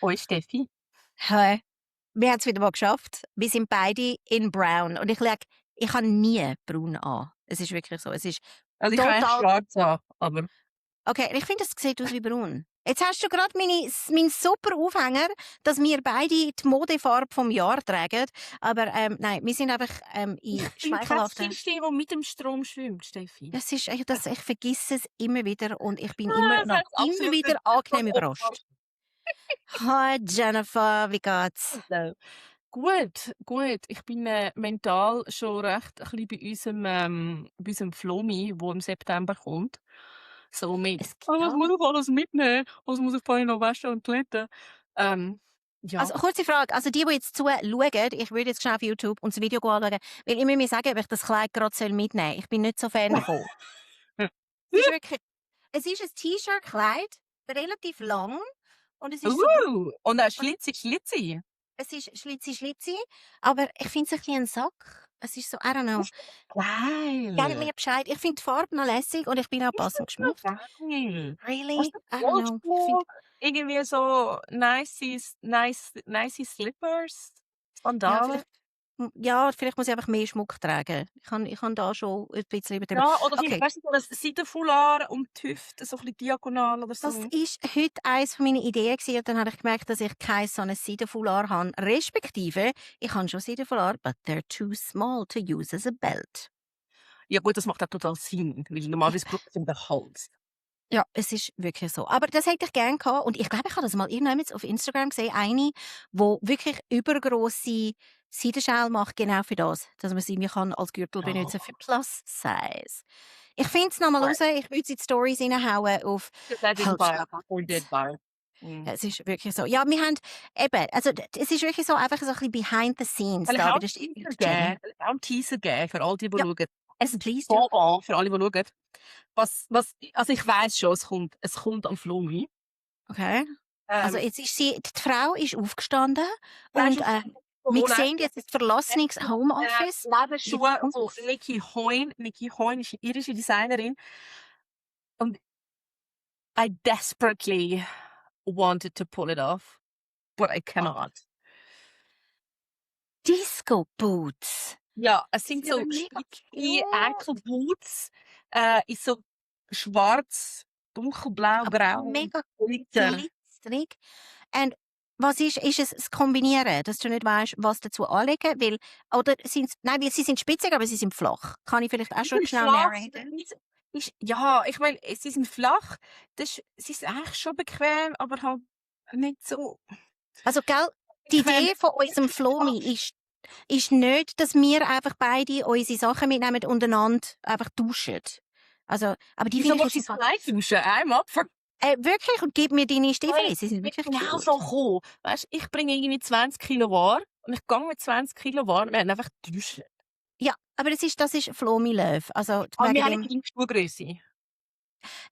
Hoi Steffi. Hä? Wir haben es wieder mal geschafft. Wir sind beide in brown. Und ich schaue, ich habe nie braun an. Es ist wirklich so. Es ist Also ich habe eigentlich total. schwarz an, aber Okay, ich finde, es sieht aus wie braun. Jetzt hast du gerade meinen super Aufhänger, dass wir beide die Modefarbe vom Jahr tragen. Aber nein, wir sind einfach ich in bin kein schmeichelhaften. Stilsteh, der mit dem Strom schwimmt, Steffi. Das ist echt, ich vergesse es immer wieder und ich bin Das heißt immer absolut wieder nicht. angenehm überrascht. Hi Jennifer, wie geht's? Hallo. Gut, gut. Ich bin mental schon recht ein bisschen bei unserem Flomi, der im September kommt. So mit, Es, oh, was ja. muss ich alles mitnehmen? Was muss ich vorher noch waschen und glätten? Ja. Also, kurze Frage. Also, die jetzt zuschauen, ich würde jetzt schnell auf YouTube und das Video anschauen, weil ich muss mir sagen, ob ich das Kleid gerade mitnehmen soll. Ich bin nicht so Fan davon. Es ist wirklich, es ist ein T-Shirt-Kleid, relativ lang und es ist so, Und auch und Schlitzi, Schlitzi. es ist schlitzi, aber ich finde es ein bisschen ein Sack. Es ist so, I don't know. Ist geil. Gebt mir Bescheid. Ich finde die Farbe noch lässig und ich bin auch Ist passend so geschminkt. geil. Really? Weißt du, I don't know. Ich finde, oldschool, irgendwie so nice Slippers, ja, Sandalen. vielleicht muss ich einfach mehr Schmuck tragen. Ich kann da schon ein bisschen übertrieben. Ja, oder vielleicht, Okay. weißt du, so ein Seidenfoulard um die Hüfte, so ein bisschen diagonal oder Das so. ist heute eines meiner Ideen gewesen, und dann habe ich gemerkt, dass ich kein so ein Seidenfoulard habe. Respektive, ich habe schon Seidenfoulard, but they're too small to use as a belt. Ja gut, das macht auch total Sinn, weil normalerweise braucht es den Hals. Ja, es ist wirklich so. Aber das hätte ich gerne gehabt. Und ich glaube, ich habe das mal irgendjemand auf Instagram gesehen. Eine, die wirklich übergrosse Seidenschal macht, genau für das. Dass man sie mir kann als Gürtel Ja. benutzen für Plus Size. Ich finde es nochmal raus. Ich würde sie in die Stories reinhauen auf Unvorstellbar. Es ist wirklich so. Ja, wir haben eben, also es ist wirklich so einfach so ein bisschen behind the scenes Weil ich da auch bei einen der Teaser Jenny. geben, auch einen Teaser geben für all die, die Ja, schauen. Es please do. fängt an, für alle, die schauen. Also ich weiss schon, es kommt am Flumi. Okay. Also Ähm, jetzt ist die Frau ist aufgestanden Weißt und du, wir Corona, sehen jetzt das verlassenes Homeoffice. Jetzt Lederschuhe von kommt's. Nikki Hoyne. Nikki Hoyne ist eine irische Designerin. Und I desperately wanted to pull it off, but I cannot. Disco Boots. Ja, es Das sind sind aber so mega spitzige cute. Ankle-Boots, in so schwarz, dunkelblau, Aber grau, mega Glitter. glitzerig. Und was ist es das Kombinieren, dass du nicht weißt, was dazu anlegen? Weil, oder sind's, nein, weil sie sind spitzig, aber sie sind flach. Kann ich vielleicht auch Sie schon sind schnell flach, narraten? ja, ich meine, sie sind flach, sie sind eigentlich schon bequem, aber halt nicht so Also, gell, die bequem. Idee von unserem Flomi ist nicht, dass wir einfach beide unsere Sachen mitnehmen und einander einfach tauschen. Also, aber die Wieso finde ich willst jetzt du im Fall, zwei tauschen? Einmal wirklich, und gib mir deine Hey, Stiefel, sie sind wird wirklich genau so cute. kommen. Weißt, ich bringe irgendwie 20 Kilo Ware und ich gehe mit 20 Kilo Ware, wir haben einfach getauscht. Ja, aber das ist Flomi Löw. Also, Aber wir wegen haben nicht dem, die gleiche Schuhgrösse.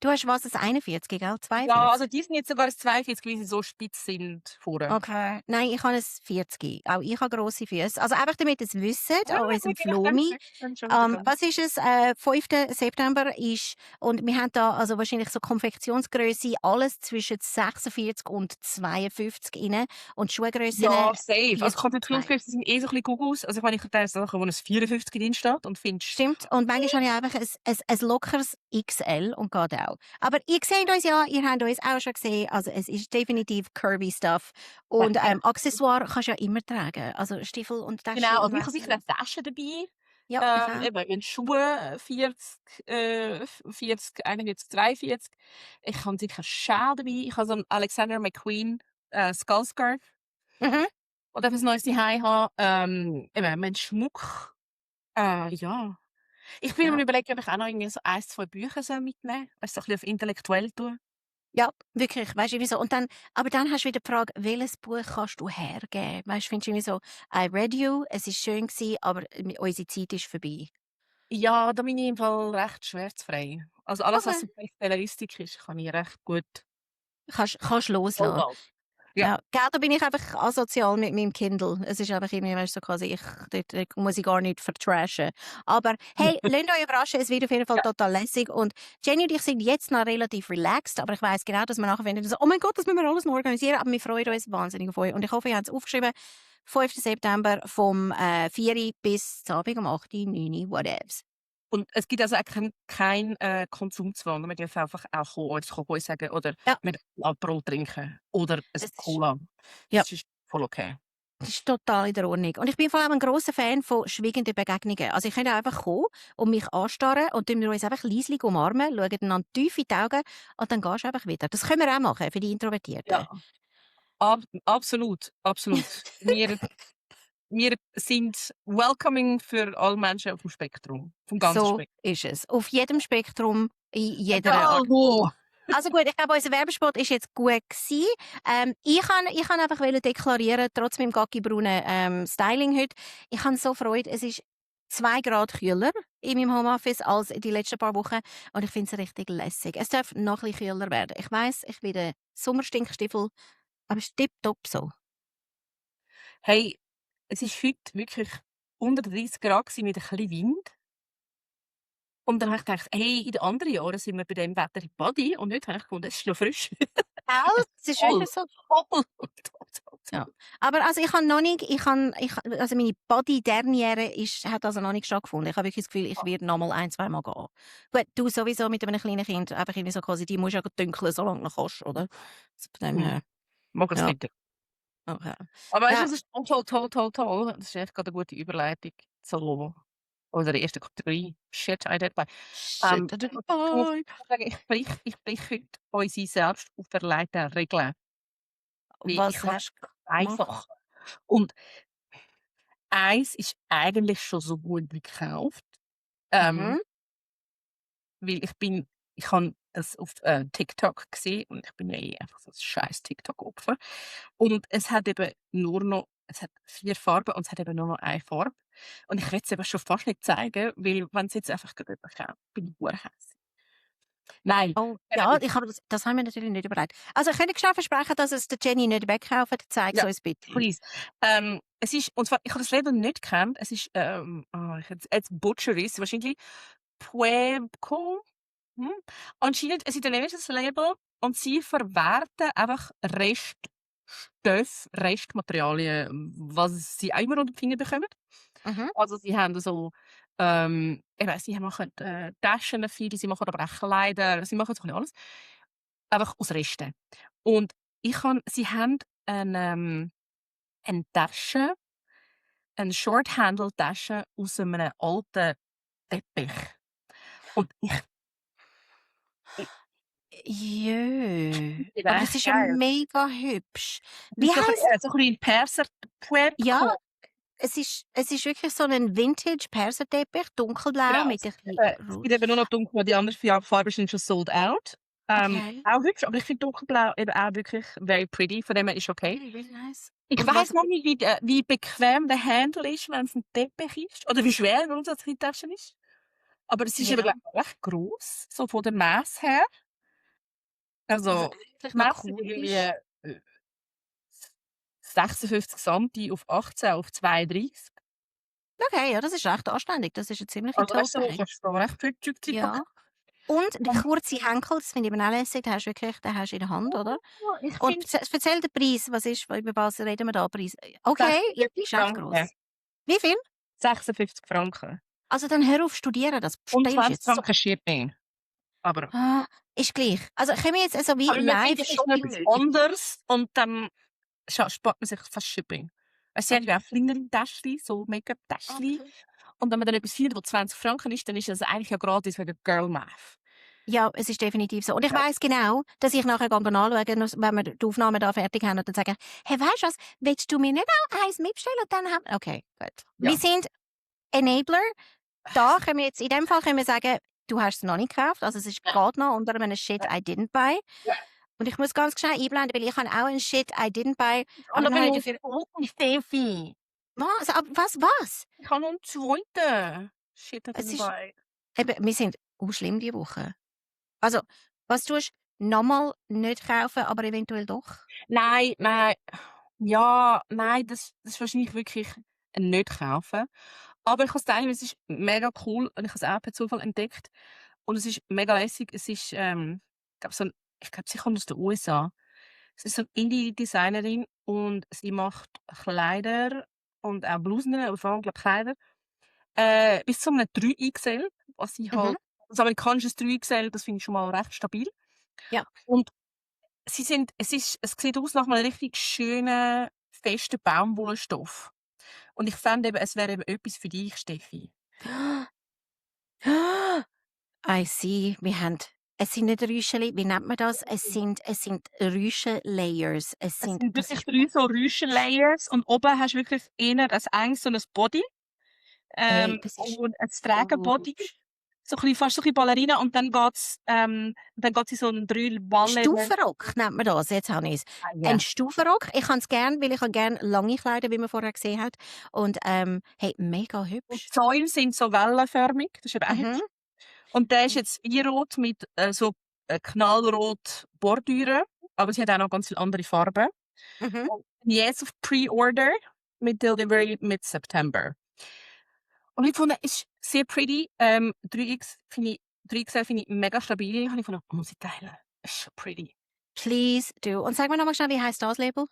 du hast was, das 41, gell? Ja, also 42? die sind jetzt sogar ein 42, weil sie so spitz sind vorne. Okay. Nein, ich habe ein 40. Auch ich habe grosse Füße. Also einfach damit ihr es wisst, Ja, an unserem gut, ich kann Flomi. schon wieder gehen. Was ist es? 5. September ist, und wir haben da also wahrscheinlich so Konfektionsgröße, alles zwischen 46 und 52 rein. Und Schuhgrössen Ja, safe. Also 40 und 2. Konfektionsgröße sind eh so ein bisschen Gugus. Also ich meine, ich habe Sachen, wo ein 54 drin steht und findest, Stimmt. Und manchmal habe ich einfach ein lockeres XL und geht auch. Aber ihr seht uns ja, ihr habt uns auch schon gesehen. Also es ist definitiv curvy Stuff. Und Accessoire kannst du ja immer tragen. Also Stiefel und Tasche genau, und also ich was. habe sicher eine Tasche dabei. Ja, ich auch. Eben, wenn Schuhe 40, 40, 41, 42. Ich habe sicher einen Schal dabei. Ich habe so einen Alexander McQueen Skullscarf, Mhm. oder etwas Neues daheim habe. Eben, mein Schmuck. Ja. Ich bin Ja. mir überlegen, ob ich auch noch irgendwie so 1, 2 Bücher soll mitnehmen soll. Weißt du, so ein bisschen auf intellektuell tun. Ja, wirklich. Weißt du, irgendwie so. Und dann, aber dann hast du wieder die Frage, welches Buch kannst du hergeben? Weißt du, findest du irgendwie so, I read you, es ist schön gewesen, aber unsere Zeit ist vorbei. Ja, da bin ich im Fall recht schmerzfrei. Also alles, was Okay. so Bestselleristik ist, kann ich recht gut. Kannst loslassen. Vollgas. Ja, gell, da bin ich einfach asozial mit meinem Kindle. Es ist einfach irgendwie, weißt du, so quasi, dort muss ich gar nicht vertrashen. Aber hey, lasst euch überraschen, es wird auf jeden Fall Ja. total lässig. Und Jenny und ich sind jetzt noch relativ relaxed, aber ich weiss genau, dass wir nachher finden, so, oh mein Gott, das müssen wir alles noch organisieren. Aber wir freuen uns wahnsinnig auf euch. Und ich hoffe, ihr habt es aufgeschrieben. 5. September vom 4 bis zum Abend um 8, 9, whatevs. Und es gibt also auch kein Konsumzwang. Man darf einfach auch uns sagen oder Ja. mit Aperol trinken oder ein Es ist- Cola. Ja. Das ist voll okay. Das ist total in der Ordnung. Und ich bin vor allem ein grosser Fan von schweigenden Begegnungen. Also ich könnte einfach kommen und mich anstarren und dann wir uns einfach leislich umarmen, schauen einander tief in die Augen und dann gehst du einfach wieder. Das können wir auch machen für die Introvertierten. Ja. Absolut, absolut. Wir sind welcoming für alle Menschen auf dem Spektrum. Vom ganzen So Spektrum. ist es. Auf jedem Spektrum, in jeder Egal Art. wo. Also gut, ich glaube, unser Werbespot ist jetzt gut gewesen. Ich kann einfach deklarieren, trotz meinem gacki-braunen Styling heute, ich habe so Freude, es ist 2 Grad kühler in meinem Homeoffice als die letzten paar Wochen und ich finde es richtig lässig. Es darf noch ein bisschen kühler werden. Ich weiss, ich bin der Sommerstinkstiefel, aber es ist tipptopp so. Hey, es ist heute wirklich unter 30 Grad gewesen mit ein bisschen Wind. Und dann habe ich gedacht, hey, in den anderen Jahren sind wir bei dem Wetter in Body und heute habe ich gefunden, es ist noch frisch. Es ist Toll. wirklich so. Toll. Ja. Aber also ich habe noch nicht, also meine Body-Derniere hat also noch nicht stattgefunden. Ich habe wirklich das Gefühl, ich werde noch mal 1, 2 Mal gehen. Gut, du sowieso mit einem kleinen Kind, einfach irgendwie so quasi, die musst du ja dünkeln, solange du noch kannst, oder? Also von dem her. Mag es Ja. nicht. Okay. Aber weißt Ja. du, das ist toll. Das ist echt gerade eine gute Überleitung zu unserer ersten Kategorie. Shit, I did buy. Shit, I did Ich muss buy. sagen, ich brich heute unsere selbst auferlegten Regeln. Weil Was ich habe hast du einfach. Und eins ist eigentlich schon so gut wie gekauft. Mhm. Weil ich habe das auf TikTok gesehen und ich bin ja einfach so ein scheiß TikTok-Opfer. Und es hat 4 Farben und es hat eben nur noch eine Farbe. Und ich will es eben schon fast nicht zeigen, weil wenn es jetzt einfach gerade kommt, bin ich hässlich. Nein. Oh, ja, das haben wir natürlich nicht überlegt. Also ich könnte schnell versprechen, dass es der Jenny nicht wegkaufen. Zeig es Ja, uns bitte. please. Es ist, und zwar, ich habe das Label nicht gekannt. Es ist, jetzt Butcheries, wahrscheinlich Puebco. Anscheinend ein italienisches Label und sie verwerten einfach Restmaterialien, was sie auch immer unter die Finger bekommen. Mhm. Also sie haben so, ich weiss, sie machen Taschen viele, sie machen aber auch Kleider, sie machen so alles. Einfach aus Resten. Und sie haben eine Tasche, eine Short-Handle-Tasche aus einem alten Teppich. Und Jö. Die Aber wäre das echt ist ja geil. mega hübsch. Das Wie ist so heisst so ein bisschen Perser Puebco. Ja, es ist wirklich so ein Vintage-Perserteppich, dunkelblau Genau, mit ein es bisschen gibt eben nur noch dunkel, die anderen Farben sind schon sold out. Okay. Auch hübsch, aber ich finde dunkelblau eben auch wirklich very pretty, von dem her ist okay. Really, really nice. Ich Und weiss was noch nicht, wie bequem der Handle ist, wenn es ein Teppich ist. Oder wie schwer grundsätzlich die Tasche ist. Aber es ist eben, Ja. glaube ich, recht gross, so von der Masse her. Also Also, eigentlich die noch Masse cool ist irgendwie ist 56 cm auf 18 auf 32. Okay, ja, das ist recht anständig. Das ist eine ziemliche Also, weißt du, Taufe. kannst du recht flüchtig Ja. Und die kurze Henkel, das finde ich eben auch lässig, den hast du in der Hand, oder? Ich Und finde erzähl den Preis, über was reden wir da? Preis? Okay, ja, die ist echt Franken. gross. Wie viel? 56 Franken. Also dann hör auf studieren, das Und bestellst du 20 jetzt so. Franken Shipping. Aber Ist gleich. Also können wir jetzt also wie man live findet schon Shopping etwas anderes und dann spart man sich fast Shipping. Sie haben ja auch kleinere Täschchen, so Make-up-Täschchen. Okay. Und wenn man dann etwas findet, das 20 Franken ist, dann ist das eigentlich ja gratis wegen Girl Math. Ja, es ist definitiv so. Und ich Ja. weiss genau, dass ich nachher anschaue, wenn wir die Aufnahme da fertig haben und dann sagen, hey, weißt du was, willst du mir nicht auch eins mitbestellen? Und dann haben okay, gut. Ja. Wir sind Enabler. Da können wir jetzt, in dem Fall können wir sagen, du hast es noch nicht gekauft. Also es ist gerade noch unter einem Shit I didn't buy. Ja. Und ich muss ganz schnell einblenden, weil ich habe auch einen Shit I didn't buy. Und Aber dann dann bin habe ich ich dafür... Steffi. Was? Aber was? Ich habe noch einen zweiten. Shit, Es ist... dabei. Eben, wir sind schlimm diese Woche. Also, was tust nochmal nicht kaufen, aber eventuell doch? Nein, nein. Ja, nein, das ist wahrscheinlich wirklich ein nicht kaufen. Aber ich kann sagen, es ist mega cool und ich habe es auch per Zufall entdeckt und es ist mega lässig. Es ist, ich glaube, sie kommt aus den USA. Es ist so 'ne Indie-Designerin und sie macht Kleider und auch Blusen, aber vor allem, glaube Kleider, bis zu einem 3XL, was sie Mhm. halt das amerikanisches 3XL, das finde ich schon mal recht stabil. Ja. Und es sieht aus nach einem richtig schönen, festen Baumwollstoff. Und ich fände eben, es wäre eben etwas für dich, Steffi. I see. Es sind nicht Rüscheli, wie nennt man das? Es sind Rüschenlayers. Es sind Das wirklich ist 3 so Rüschen-Layers und oben hast du wirklich innen so 'n Body, ey, das ist und ein oh. Träger-Body, so 'n bisschen fast so 'n bisschen Ballerina und dann geht's in so 'n 3 Ballleder. Stufenrock nennt man das, jetzt habe ich's. Ah, Ein ja. Stufenrock, ich habe es gern, weil ich habe gern lange Kleider, wie man vorher gesehen hat. Und, hey, mega Und die hübsch. Säulen sind so wellenförmig, das ist eben auch Mhm. hübsch. Und der ist jetzt Weinrot mit, so, knallrot Bordüre, aber sie hat auch noch ganz viele andere Farben. Mhm. Und jetzt auf Pre-Order mit Delivery mit September. Und ich fand, ist sehr pretty. 3XL finde ich mega stabil. Habe ich gefunden, muss ich teilen. Ist schon pretty. Please do. Und sag mir noch mal schnell, wie heisst das Label?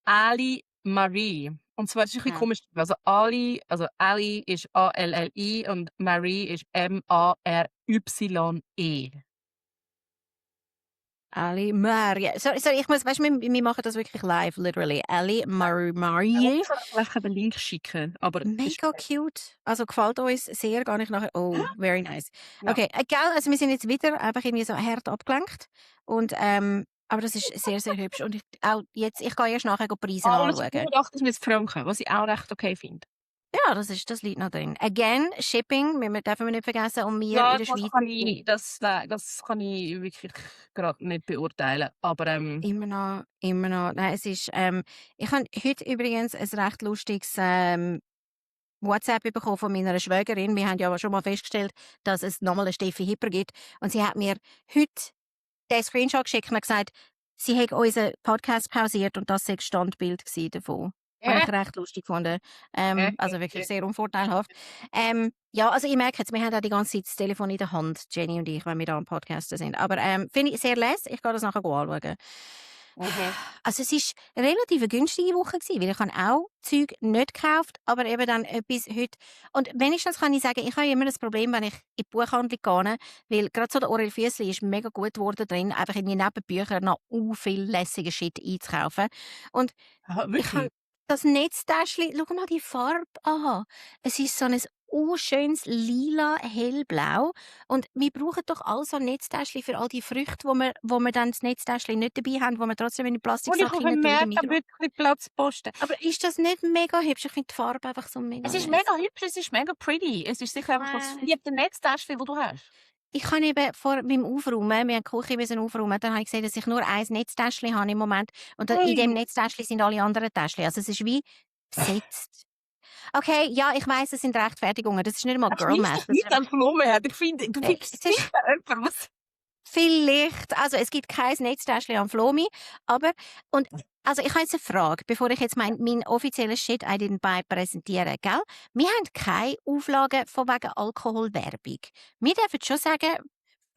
Ali Marie. Und zwar, das ist ein bisschen Hm. komisch. Ali ist ALLI und Marie ist MARYE. Ali Marie. Sorry, ich muss, weißt du, wir machen das wirklich live, literally. Ali Ich Marie. kann vielleicht den Link schicken, aber ist Mega cute. Also gefällt uns sehr, gar nicht nachher. Oh, very nice. ja. Okay, gell, also wir sind jetzt wieder einfach irgendwie so hart abgelenkt. Und, aber das ist sehr, sehr hübsch. Und auch jetzt, ich gehe erst nachher die Preise Alles anschauen. 85 Franken, was ich auch recht okay finde. Ja, das liegt noch drin. Again, Shipping, dürfen wir nicht vergessen. Und wir in Ja, der das Schweiz kann ich das kann ich wirklich grad nicht beurteilen, aber, immer noch, immer noch. Nein, es ist, ich habe heute übrigens ein recht lustiges WhatsApp bekommen von meiner Schwägerin. Wir haben ja aber schon mal festgestellt, dass es nochmal eine Steffi Hipper gibt. Und sie hat mir heute den Screenshot geschickt und hat gesagt, sie hat unseren Podcast pausiert und das sei das Standbild gewesen davon. Habe ich recht lustig gefunden. Also wirklich sehr unvorteilhaft. Ja, also ich merke jetzt, wir haben auch die ganze Zeit das Telefon in der Hand, Jenny und ich, wenn wir da am Podcasten sind. Aber finde ich sehr lässig. Ich gehe das nachher anschauen. Mhm. Also es ist eine relativ günstige Woche gewesen, weil ich habe auch Zeug nicht gekauft, aber eben dann etwas heute. Und wenigstens kann ich sagen, ich habe immer das Problem, wenn ich in die Buchhandlung gehe, weil gerade so der Orel Füssli ist mega gut geworden drin, einfach irgendwie neben Büchern noch viel lässigen Shit einzukaufen. Und Aha, ich habe wirklich? das Netztäschchen, schau mal die Farbe an. Es ist so ein schönes lila, hellblau. Und wir brauchen doch all so Netztäschchen für all die Früchte, wo wir dann das Netztäschchen nicht dabei haben, wo wir trotzdem in die Und ich Plastiksack habe hinein tun, gemerkt, damit. da wirklich Platz posten. Aber ist das nicht mega hübsch? Ich finde die Farbe einfach so mega Es ist nice. mega hübsch, es ist mega pretty. Es ist sicher einfach das Äh. 4. Netztäschchen, das du hast. Ich habe eben beim Aufräumen, wir haben die Küche müssen aufräumen, dann habe ich gesehen, dass ich nur ein Netztäschchen habe im Moment. Und in dem Netztäschchen sind alle anderen Täschchen. Also es ist wie besetzt. Okay, ja, ich weiss, es sind Rechtfertigungen. Das ist nicht mal Hast Girl Math. Das nicht an Blumen. Ich finde, du es findest ist sicher jemanden, was vielleicht, also es gibt kein Netztäschchen am Flomi, aber also ich habe jetzt eine Frage, bevor ich jetzt mein offizielles Shit I didn't buy präsentiere, gell? Wir haben keine Auflagen von wegen Alkoholwerbung. Wir dürfen schon sagen,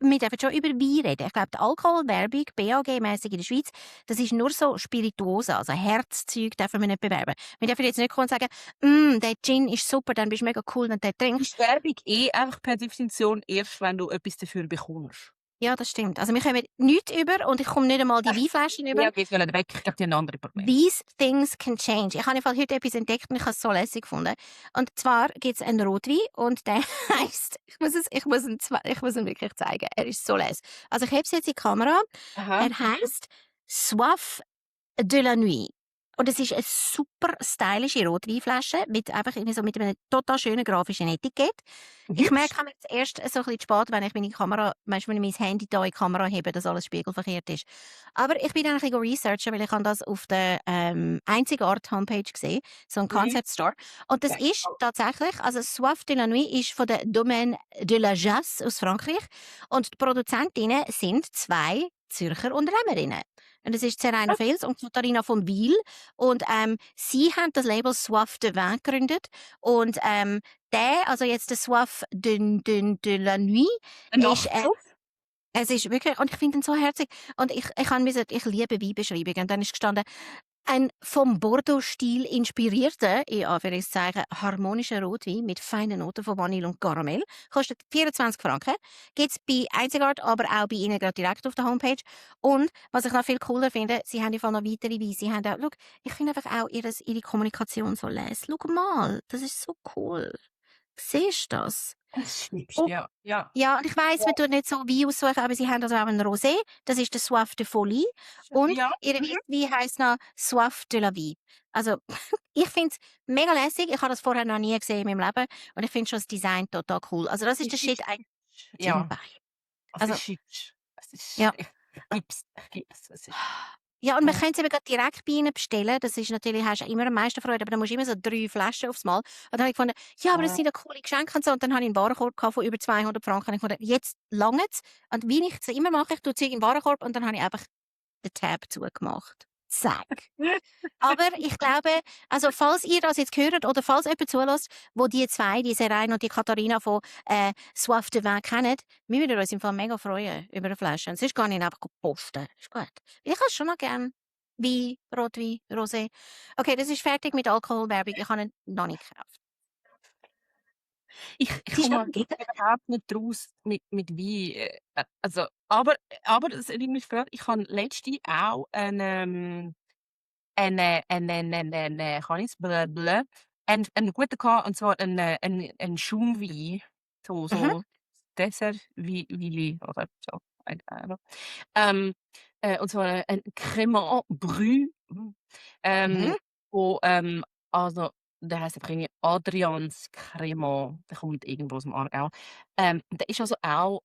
wir dürfen schon über Wein reden. Ich glaube, die Alkoholwerbung, BAG-mässig in der Schweiz, das ist nur so Spirituosa, also Herzzeug dürfen wir nicht bewerben. Wir dürfen jetzt nicht kommen und sagen, der Gin ist super, dann bist du mega cool, wenn du den trinkst. ist Werbung einfach per Definition erst, wenn du etwas dafür bekommst. Ja, das stimmt. Also wir kommen nichts über und ich komme nicht einmal die Weinflaschen über. Ja, geht ja nicht weg. Ich glaube, die haben andere Probleme. These things can change. Ich habe im Fall heute etwas entdeckt und ich habe es so lässig gefunden. Und zwar gibt es einen Rotwein und der heisst, ich muss ihn wirklich zeigen. Er ist so lässig. Also ich habe es jetzt in die Kamera. Aha. Er heisst Soif de la Nuit. Und es ist eine super stylische Rotweinflasche mit einfach irgendwie so mit einem total schönen grafischen Etikett. Ich merke mir jetzt erst so ein bisschen zu spät, wenn ich meine Kamera, weißt, wenn ich mein Handy da in die Kamera hebe, dass alles spiegelverkehrt ist. Aber ich bin dann ein bisschen researchen, weil ich habe das auf der Einzigart-Homepage gesehen, so ein Concept Store. Und das ist tatsächlich, also Soif de la Nuit ist von der Domaine de la Jasse aus Frankreich. Und die Produzentinnen sind 2 Zürcher Unternehmerinnen. Und das ist Serena Fels und Katharina von Wil. Und sie haben das Label Soif de Vin gegründet. Und also jetzt der Soif de la Nuit, ist, es ist wirklich, und ich finde ihn so herzig. Und ich liebe Weinbeschreibungen. Und dann ist gestanden, ein vom Bordeaux-Stil inspirierter, in Anführungszeichen, harmonischer Rotwein mit feinen Noten von Vanille und Karamell. Kostet 24 Franken. Gibt es bei Einzigart, aber auch bei Ihnen gerade direkt auf der Homepage. Und was ich noch viel cooler finde, Sie haben einfach noch weitere Weine. Sie haben auch, schau, ich finde einfach auch Ihre Kommunikation so les. Schau mal, das ist so cool. Siehst du das? Das ist Oh, ja, ja. ja, und ich weiss, man tut nicht so Wein aussuchen, aber sie haben also auch einen Rosé. Das ist der Soif de Folie. Und Ja. ihr Wein heisst noch Soif de la Vie. Also, ich finde es mega lässig. Ich habe das vorher noch nie gesehen in meinem Leben. Und ich finde schon das Design total cool. Also, das ist der Shit eigentlich Ja. nebenbei. Es Also, ist hübsch. Es ist, ja. ich lieb's. Es ist, Ja, und man könnte es eben gerade direkt bei ihnen bestellen. Das ist natürlich, hast du immer am meisten Freude, aber dann musst du immer so 3 Flaschen aufs Mal. Und dann habe ich gefunden, ja, aber das sind ja coole Geschenke und so. Und dann habe ich einen Warenkorb gehabt von über 200 Franken. Und ich gefunden, jetzt lange es. Und wie ich es immer mache, ich tue Zeug in den Warenkorb und dann habe ich einfach den Tab zugemacht. Zack. Aber ich glaube, also falls ihr das jetzt hört oder falls jemand zulässt, wo die 2, die Serena und die Katharina von Soif de Vin kennen, wir würden uns im Fall mega freuen über eine Flasche. Und sonst kann ich ihn einfach posten. Ist gut. Ich habe schon noch gern Wein, Rotwein, Rosé. Okay, das ist fertig mit Alkoholwerbung. Ich habe ihn noch nicht gekauft. Ich komme überhaupt nicht raus mit Wein. Also, aber das erinnert mich gerade, ich habe letztens auch einen kann ich's? Blablabla. Einen guten gehabt, und zwar einen Schaumwein, so Dessert-Wein oder so, I don't know. Und zwar ein Cremant Brut, wo, also, der heisst einfach irgendwie Adrians Cremant, der kommt irgendwo aus'm Aargau. Der ist also auch,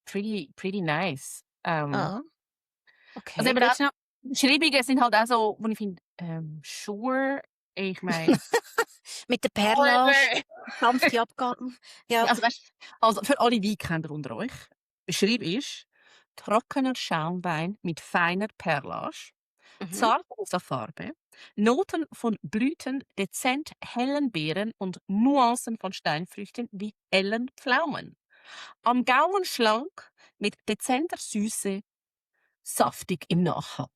pretty nice. Oh, Also okay. eben auch Beschreibungen sind halt auch so, wo ich finde, sure, ich meine, Mit der Perlage, sanfte Abgaben. Ja. also weißt, also für alle Weinkenner unter euch, Beschrieb ist trockener Schaumwein mit feiner Perlage, zart rosa Farbe, Noten von Blüten, dezent hellen Beeren und Nuancen von Steinfrüchten wie hellen Pflaumen. Am Gaumen schlank, mit dezenter Süße, saftig im Nachhall.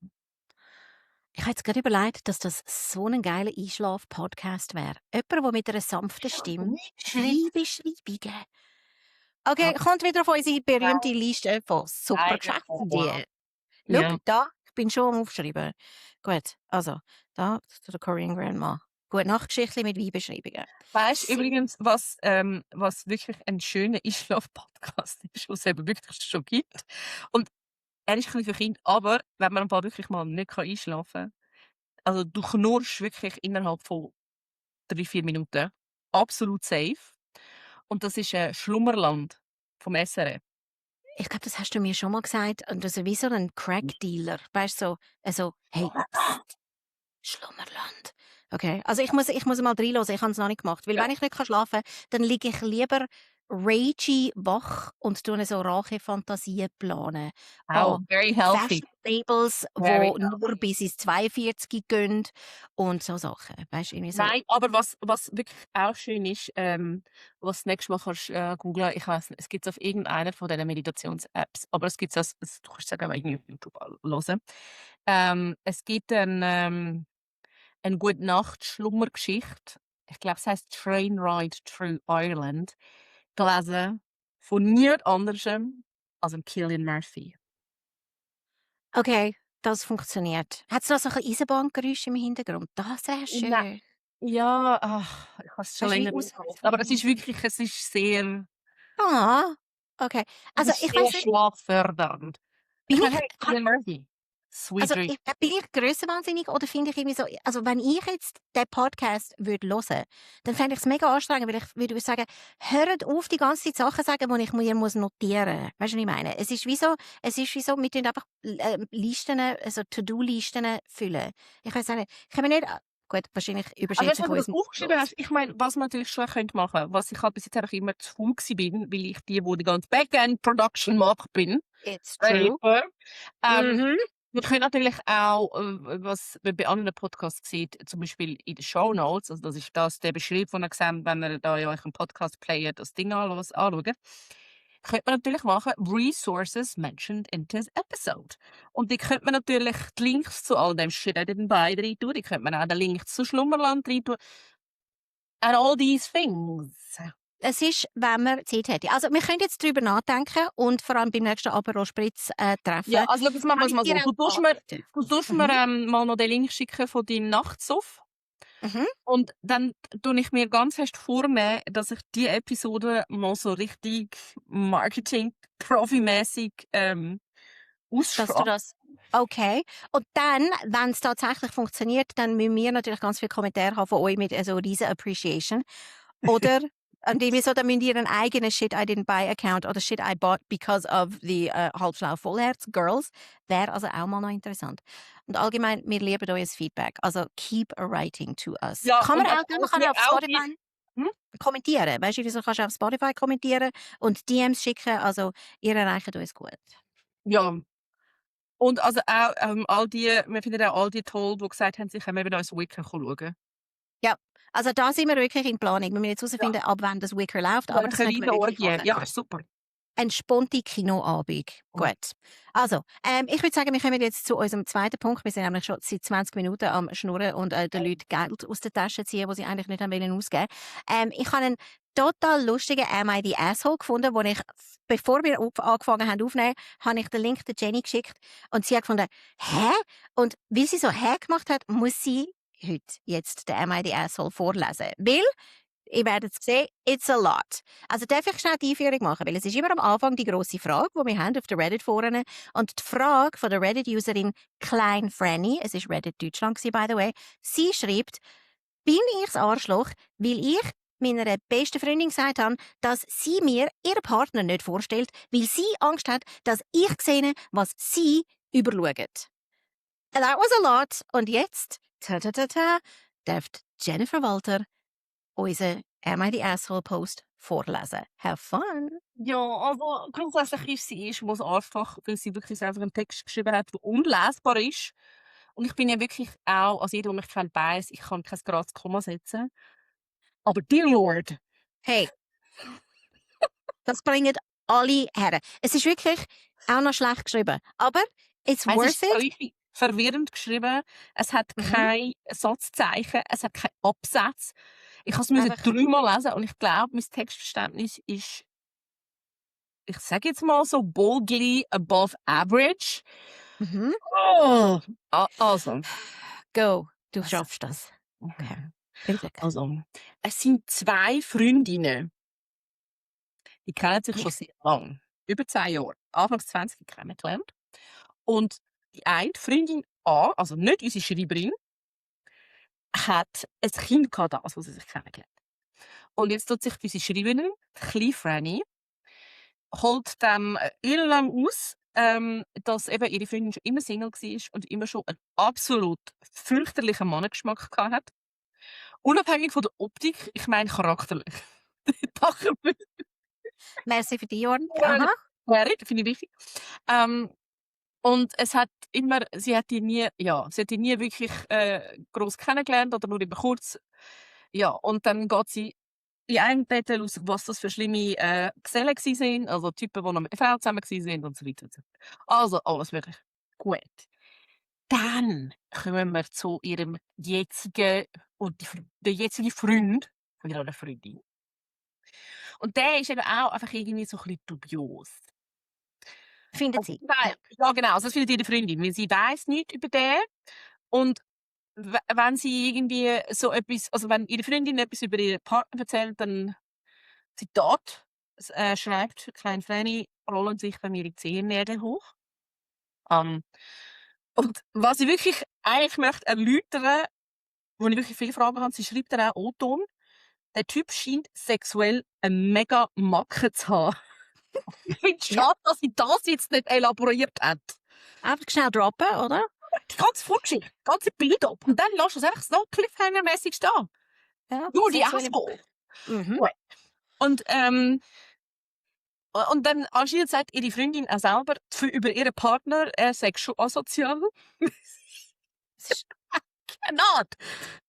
Ich habe jetzt gerade überlegt, dass das so ein geiler Einschlaf-Podcast wäre. Jemand, der mit einer sanften Stimme Weinbeschreibungen. Okay, kommt wieder auf unsere berühmte Liste von super Geschäftsideen. Schau, Ja. da, ich bin schon am Aufschreiben. Gut, also, da zu der Korean Grandma. Gute Nachtgeschichte mit Weinbeschreibungen. Weißt du übrigens, was wirklich ein schöner Einschlaf-Podcast ist, was es eben wirklich schon gibt? Und er ist ein bisschen für Kinder, aber wenn man im Fall wirklich mal nicht einschlafen kann, also du knurrst wirklich innerhalb von 3-4 Minuten. Absolut safe. Und das ist Schlummerland vom SRF. Ich glaube, das hast du mir schon mal gesagt. Und das ist wie so ein Crack-Dealer. Weißt du, so, also, hey, psst, Schlummerland. Okay, also ich muss mal reinhören, ich habe es noch nicht gemacht. Weil wenn ich nicht schlafen kann, dann liege ich lieber ragey wach und tue so Rache-Fantasien planen. Auch very healthy. Labels, Very die nur bis ins 42 gehen und so Sachen. Weißt du, irgendwie so. Nein, aber was wirklich auch schön ist, was du nächstes Mal kannst googeln, ich weiss nicht, es gibt's auf irgendeiner von diesen Meditations-Apps, aber es gibt's du kannst es auch irgendwie auf YouTube hören. Es gibt eine Gute-Nacht-Schlummergeschichte. Ich glaube, es heisst Train Ride Through Ireland, gelesen von niemand anderem als dem Cillian Murphy. Okay, das funktioniert. Hat es noch so ein Eisenbahngeräusch im Hintergrund? Das wäre schön. Nein. Ja, ich habe es schon Hast du wie länger aus- aber es ist sehr Ah, okay. Also ich sehr weiß nicht, schlaffördernd. bin Ich meine, ich, hey, Cillian Murphy. Sweet Also, dreams. bin ich grössenwahnsinnig oder finde ich irgendwie so also, wenn ich jetzt den Podcast würde hören, dann fände ich es mega anstrengend, weil ich würde sagen: «Hört auf, die ganze Zeit Sachen sagen, die ich mir muss notieren muss.» Weisst du, was ich meine? Es ist wie so, wir tun einfach Listen, also To-do-Listen füllen. Ich weiss auch nicht, können wir nicht gut, wahrscheinlich Also überschätze weißt du, ich wenn du das unseren aufgeschrieben Einfluss. hast, ich meine, was man natürlich schon könnte machen, was ich halt bis jetzt einfach immer zu faul gsi bin, weil ich die, wo die ganze Backend-Production mache, bin, It's true. selber. Ähm, Mhm. wir können natürlich auch, was man bei anderen Podcasts sieht, zum Beispiel in den Shownotes, also das ist das, der Beschrieb, den ihr seht, wenn ihr da in eurem Podcast-Player das Ding anschaut, könnte man natürlich machen, Resources mentioned in this episode. Und die könnte man natürlich die Links zu all dem Shit auch dabei rein tun, die könnte man auch den Link zu Schlummerland rein tun. And all these things. Es ist, wenn man Zeit hätte. Also, wir können jetzt drüber nachdenken und vor allem beim nächsten Aperol Spritz treffen. Ja, also schau, jetzt machen wir Kann es ich mal so. dir Du auch tust mir, anbieten. du tust mir mal noch den Link schicken von deinem Nachtsuff. Mhm. Und dann tue ich mir ganz fest vornehmen, dass ich die Episode mal so richtig Marketing-Profi-mäßig Dass du ausschreibe. das okay. Und dann, wenn es tatsächlich funktioniert, dann müssen wir natürlich ganz viele Kommentare haben von euch mit so riesen Appreciation. Oder an dem so, dann müsst ihr einen eigenen Shit I didn't buy Account oder Shit I bought because of the Halbschlau Vollherz Girls. Wäre also auch mal noch interessant. Und allgemein, wir lieben euer Feedback. Also keep writing to us. Ja, Kann man und auch, man kann auf auch die, Spotify hm? kommentieren. Weißt du, wieso kannst du auf Spotify kommentieren und DMs schicken? Also, ihr erreicht uns gut. Ja. Und also auch all die, wir finden auch all die toll, die gesagt haben, sie können mit uns Wicker schauen. Ja, also da sind wir wirklich in Planung. Wir müssen jetzt Ja, herausfinden, ab wann das Wicker läuft, ja, aber eine das könnten wir riesen wirklich Orgie. machen. Ja, super. Entspannte Kinoabend. Gut. Also, ich würde sagen, wir kommen jetzt zu unserem zweiten Punkt. Wir sind nämlich schon seit 20 Minuten am Schnurren und den Leuten Geld aus der Tasche ziehen, die sie eigentlich nicht haben wollen ausgeben. Ich habe einen total lustigen Am I the Asshole gefunden, wo ich, bevor wir angefangen haben aufzunehmen, habe ich den Link der Jenny geschickt und sie hat gefunden, hä? Und weil sie so hä gemacht hat, muss sie heute jetzt den Am I the Asshole vorlesen. Weil ihr werdet es sehen, it's a lot. Also darf ich schnell die Einführung machen, weil es ist immer am Anfang die grosse Frage, die wir haben auf der Reddit-Foren. Und die Frage von der Reddit-Userin Klein Franny, es ist Reddit Deutschland by the way, sie schreibt, bin ich das Arschloch, weil ich meiner besten Freundin gesagt habe, dass sie mir ihren Partner nicht vorstellt, weil sie Angst hat, dass ich sehe, was sie überschaut. That was a lot. Und jetzt, darf Jennifer Walter unseren Am I the Asshole Post vorlesen. Have fun! Ja, also grundsätzlich ist sie mal so einfach, weil sie wirklich einfach einen Text geschrieben hat, der unlesbar ist. Und ich bin ja wirklich auch, also jeder, der mich kennt, weiss, ich kann kein gerades Komma setzen. Aber dear Lord, Hey, das bringen alle her. Es ist wirklich auch noch schlecht geschrieben. Aber it's es worth ist it. richtig verwirrend geschrieben. Es hat Mhm. kein Satzzeichen, es hat keinen Absatz. Ich musste es Einfach- 3-mal lesen und ich glaube, mein Textverständnis ist, ich sage jetzt mal so boldly above average. Mhm. Oh. Also. Go, du Also. schaffst das. Okay. Viel Glück. Also, es sind 2 Freundinnen. Die kennen sich schon sehr lang. Über 10 Jahre. Anfangs 20 kennengelernt. Und die eine Freundin A, also nicht unsere Schreiberin, hat ein Kind gehabt, das, wo sie sich kennengelernt. Und jetzt tut sich unsere Schreiberin, die kleine Franny, holt dann lang aus, dass eben ihre Freundin schon immer Single war und immer schon einen absolut fürchterlichen Mannengeschmack hat. Unabhängig von der Optik, ich meine charakterlich. Dachten wir, Merci für die Ohren. ja, Aha. finde ich wichtig. Und es hat immer, sie hat die nie wirklich gross kennengelernt oder nur über kurz. Ja, und dann geht sie in einem Detail aus, was das für schlimme Gesellen waren, also Typen, die noch mit der Frau zusammen waren und so weiter. Und so. Also alles wirklich gut. Dann kommen wir zu ihrem jetzigen und der jetzige Freund von ihrer Freundin. Und der ist eben auch einfach irgendwie so ein bisschen dubios. Findet sie. Ja, genau, also das findet ihre Freundin, weil sie weiss nichts über den. Und wenn sie irgendwie so etwas, also wenn ihre Freundin etwas über ihren Partner erzählt, dann Zitat, schreibt Klein Franny, rollen sich bei mir die Zehennägel hoch. Und was ich wirklich eigentlich möchte erläutern, wo ich wirklich viele Fragen habe, sie schreibt dann auch O-Ton, der Typ scheint sexuell eine mega Macke zu haben. Ich finde es schade, dass sie das jetzt nicht elaboriert hat. Einfach schnell droppen, oder? Die ganze Vorgeschichte, die ganze Bild ab. Und dann lässt du es einfach so cliffhanger-mäßig stehen. Ja, Nur die sexuelle- Asshole. Mhm. Gut. Und dann anscheinend sagt ihre Freundin auch selber über ihren Partner, er sei schon asozial. Es ist- Not.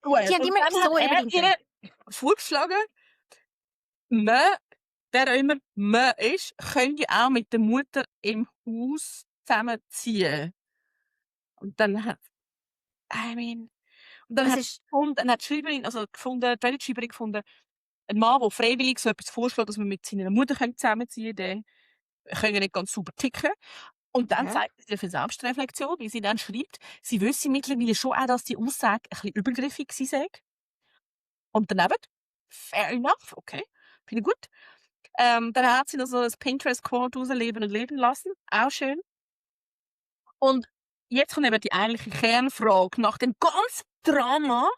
Gut. Die haben Und immer dann so hat er über ihr vorgeschlagen, man, wer auch immer man ist, könnte auch mit der Mutter im Haus zusammenziehen. Und dann hat, und dann Es hat ist- dann hat die Schreiberin, die Reddit-Schreiberin gefunden, ein Mann, der freiwillig so etwas vorschlägt, dass man mit seiner Mutter zusammenziehen könnte, der kann ja nicht ganz sauber ticken. Und dann Mhm. zeigt sie für Selbstreflexion, wie sie dann schreibt, sie wüsste mittlerweile schon auch, dass die Aussage ein bisschen übergriffig sei. Und daneben, fair enough, okay, finde ich gut. Dann hat sie noch so ein Pinterest-Quote rausleben und leben lassen, auch schön. Und jetzt kommt eben die eigentliche Kernfrage nach dem ganzen Drama.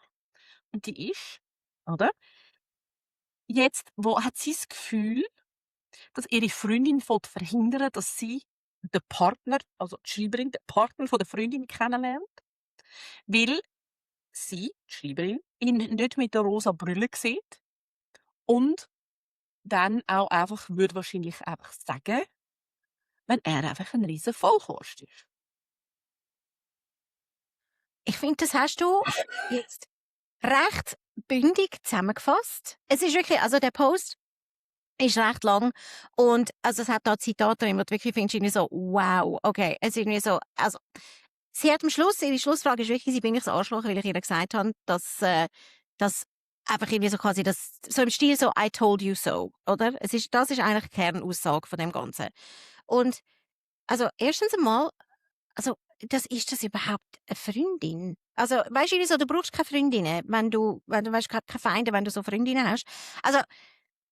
Und die ist, oder? Jetzt, wo hat sie das Gefühl, dass ihre Freundin verhindern, dass sie den Partner, also die Schreiberin, den Partner von der Freundin kennenlernt, weil sie, die Schreiberin, ihn nicht mit der rosa Brille sieht und dann auch einfach, würde wahrscheinlich einfach sagen, wenn er einfach ein riesen Vollkost ist. Ich finde, das hast du jetzt recht bündig zusammengefasst. Es ist wirklich, also der Post ist recht lang und also es hat da Zitate drin, wo du wirklich findest, irgendwie so, wow, okay, es ist irgendwie so, also sie hat am Schluss, ihre Schlussfrage ist wirklich, sie bin ich das Arschloch, weil ich ihr gesagt habe, dass einfach irgendwie so quasi das, so im Stil so, I told you so, oder? Das ist eigentlich die Kernaussage von dem Ganzen. Und also erstens einmal, also ist das überhaupt eine Freundin? Also weißt du, so, du brauchst keine Freundinnen, wenn du weißt, keine Feinde, wenn du so Freundinnen hast. Also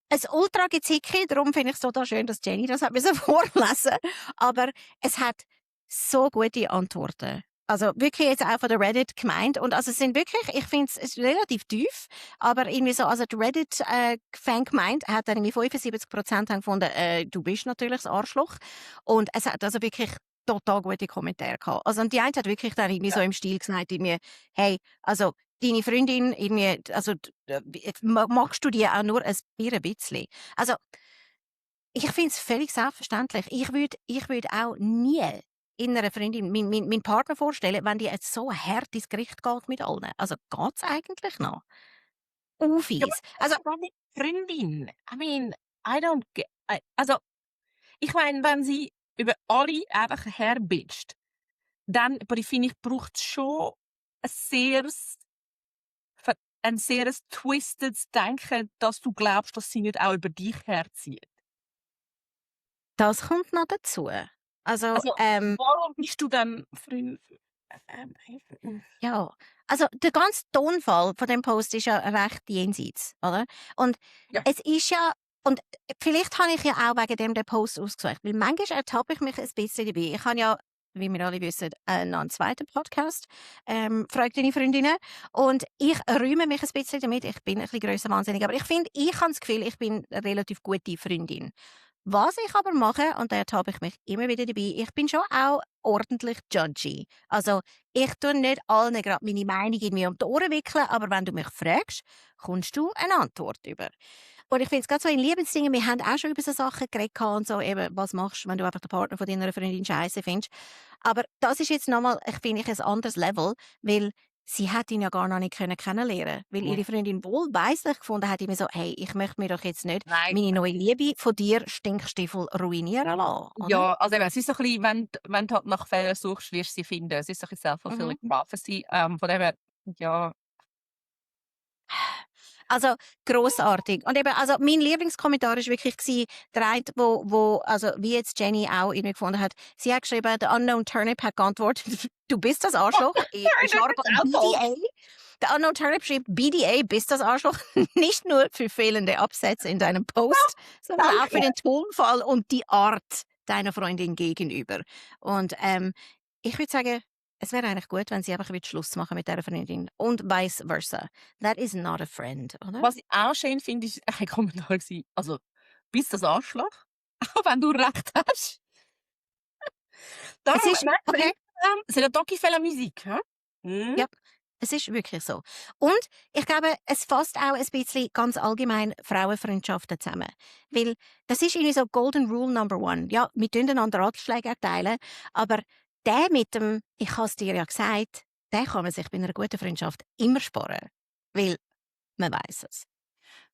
ein Ultra-Gezicke, darum finde ich es total schön, dass Jenny das hat müssen vorlesen. Aber es hat so gute Antworten. Also wirklich jetzt auch von der Reddit gemeint. Und also es sind wirklich, ich finde es ist relativ tief, aber irgendwie so, also die Reddit-Fan gemeint, hat dann irgendwie 75% haben gefunden, du bist natürlich das Arschloch. Und es hat also wirklich total gute Kommentare gehabt. Also und die eine hat wirklich dann irgendwie so im Stil gesagt, irgendwie, hey, also deine Freundin irgendwie, also magst du die auch nur ein bisschen? Also ich finde es völlig selbstverständlich. Ich würd auch nie in einer Freundin meinen Partner vorstellen, wenn die jetzt so hart ins Gericht geht mit allen. Also geht's eigentlich noch? Fies. Also nicht Freundin. I mean, I don't get, also ich meine, wenn sie über alle einfach herbitscht, dann, aber ich finde, ich braucht schon ein sehr twistedes Denken, dass du glaubst, dass sie nicht auch über dich herzieht. Das kommt noch dazu. Also, Also, warum bist du dann ja. Also, der ganze Tonfall von dem Post ist ja recht jenseits, oder? Und Ja. es ist ja, und vielleicht habe ich ja auch wegen dem den Post ausgesucht, weil manchmal ertappe ich mich ein bisschen dabei. Ich habe ja, wie wir alle wissen, noch einen zweiten Podcast, «Frag deine Freundinnen», und ich rühme mich ein bisschen damit, ich bin ein bisschen grösser wahnsinnig, aber ich finde, ich habe das Gefühl, ich bin eine relativ gute Freundin. Was ich aber mache, und da ertappe ich mich immer wieder dabei, ich bin schon auch ordentlich judgy. Also, ich tue nicht allen gerade meine Meinung in mir um die Ohren wickeln, aber wenn du mich fragst, kommst du eine Antwort über. Und ich finde es gerade so in Liebesdingen, wir haben auch schon über so Sachen geredet und so, eben, was machst du, wenn du einfach den Partner von deiner Freundin scheiße findest. Aber das ist jetzt nochmal, finde ich, ein anderes Level, weil sie hat ihn ja gar noch nicht kennenlernen, weil ihre Freundin wohlweislich gefunden hat, immer so, hey, ich möchte mir doch jetzt nicht meine neue Liebe von dir Stinkstiefel ruinieren lassen. Oder? Ja, also eben, es ist so ein bisschen, wenn du halt nach Fehlern suchst, wirst du sie finden. Es ist so ein bisschen self-fulfilling prophecy. Von dem her, ja. Also grossartig. Und eben, also mein Lieblingskommentar ist wirklich gewesen, der eine, wo, also wie jetzt Jenny auch irgendwie gefunden hat, sie hat geschrieben, der Unknown Turnip hat geantwortet, du bist das Arschloch. Ich BDA. Der Unknown Turnip schreibt, BDA, bist das Arschloch. Nicht nur für fehlende Absätze in deinem Post, sondern auch für den Tonfall und die Art deiner Freundin gegenüber. Und ich würde sagen, es wäre eigentlich gut, wenn sie einfach wieder Schluss machen mit dieser Freundin. Und vice versa. That is not a friend, oder? Was ich auch schön finde, ist ein Kommentar gewesen, also, bist das Arschloch, auch wenn du recht hast. Es Darum, ist nein, sur okay, Instagram, c'est le temps qui fait la musique, hein? Mhm. ja, es ist wirklich so. Und ich glaube, es fasst auch ein bisschen ganz allgemein Frauenfreundschaften zusammen. Weil das ist irgendwie so Golden Rule Number 1. Ja, wir tun einander Ratschläge erteilen, aber der mit dem «Ich habe es dir ja gesagt», den kann man sich bei einer guten Freundschaft immer sparen. Weil man weiß es.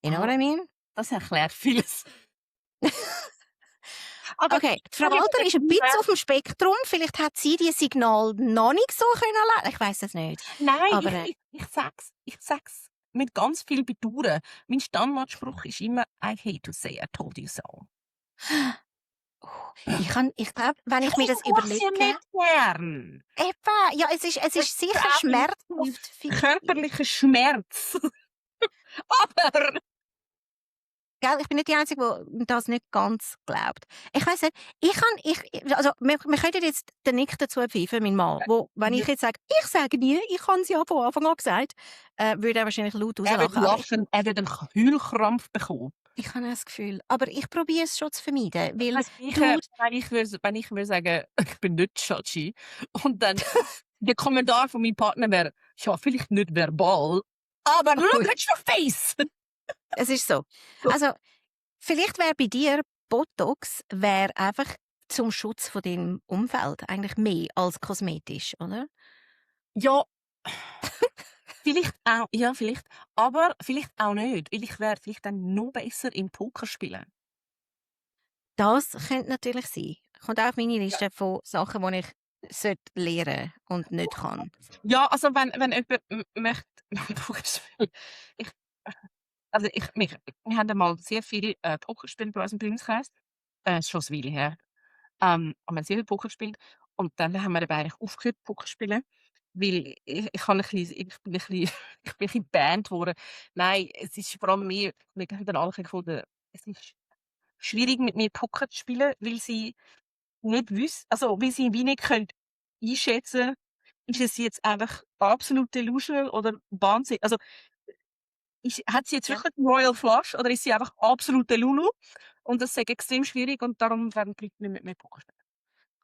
You know Ah, what I mean? das erklärt vieles. Aber Okay, die Frau kann ich Walter ist ein bisschen sagen, auf dem Spektrum. Vielleicht hat sie dieses Signal noch nicht so können erleben. Ich weiß es nicht. nein, Aber ich sag's mit ganz viel Bedauern. Mein Standardspruch ist immer: «I hate to say I told you so.» ich glaube, wenn ich mir Ich das mach's ja überlege, nicht gern. eben, ja, es Es ist sicher trägt schmerzhaft für dich. körperlichen Schmerz. Aber Gell, ich bin nicht die Einzige, die das nicht ganz glaubt. Ich weiss nicht, also, wir könnten jetzt den Nick dazu pfeifen, mein Mann, wo, wenn ich jetzt sage, ich sage nie, ich habe es ja von Anfang an gesagt, würde er wahrscheinlich laut er wird rauslachen. Aber lachen, er wird 'n Heulkrampf bekommen. ich habe das Gefühl, aber ich probiere es schon zu vermeiden, weil Das du, Gleiche, wenn ich würde sagen, ich bin nicht judgy und dann der Kommentar von meinem Partner wäre: «Ja, vielleicht nicht verbal, aber look at your face!» es ist so. So. Also, vielleicht wäre bei dir Botox wäre einfach zum Schutz von deinem Umfeld eigentlich mehr als kosmetisch, oder? Ja, vielleicht auch, ja, vielleicht, aber vielleicht auch nicht, weil ich wäre vielleicht dann noch besser im Pokerspielen. Das könnte natürlich sein. Kommt auch auf meine Ja. Liste von Sachen, die ich lernen sollte und nicht kann. Ja, also wenn jemand möchte Pokerspielen, ich also wir haben einmal sehr viel, Poker gespielt bei uns im Freundeskreis. Ist schon 'n Weile her. Und wir haben sehr viel Poker gespielt und dann haben wir eben eigentlich aufgehört, Poker zu spielen, weil ich habe ich bin ein bisschen ich bin ein bisschen gebanned worden. Nein, es ist vor allem wir haben dann alle gefunden, es ist schwierig, mit mir Poker zu spielen, weil sie nicht also, weil sie wie nicht können einschätzen, ist es jetzt einfach absolut delusional oder Wahnsinn? Also, hat sie jetzt Ja. wirklich 'n Royal Flush oder ist sie einfach absolute Lulu? Und das sei extrem schwierig und darum werden die Leute nicht mit mir Poker spielen.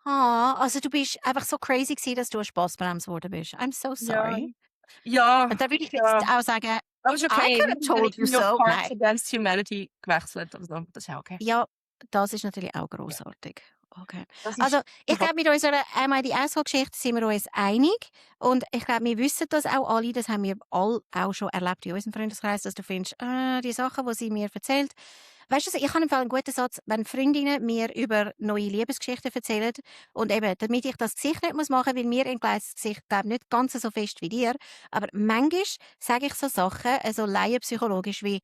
Also du bist einfach so crazy gewesen, dass du eine Spassbremse geworden bist. I'm so Ja, sorry. ja, Und da würde ich jetzt ja. auch sagen, Aber ist I okay. could have told you Ich habe so. Cards Nein. Against Humanity gewechselt, also das ist ja okay. Ja, das ist natürlich auch Ja, grossartig. Okay. das ist Also, ich glaube, mit unserer «Einmal die Asshole-Geschichte» sind wir uns einig. Und ich glaube, wir wissen das auch alle, das haben wir alle auch schon erlebt in unserem Freundeskreis, dass du findest, die Sachen, die sie mir erzählt. Weißt du, ich habe im Fall einen guten Satz, wenn Freundinnen mir über neue Liebesgeschichten erzählen und eben, damit ich das Gesicht nicht machen muss, weil mir entgleist das Gesicht, glaube nicht ganz so fest wie dir, aber manchmal sage ich so Sachen, so laienpsychologisch wie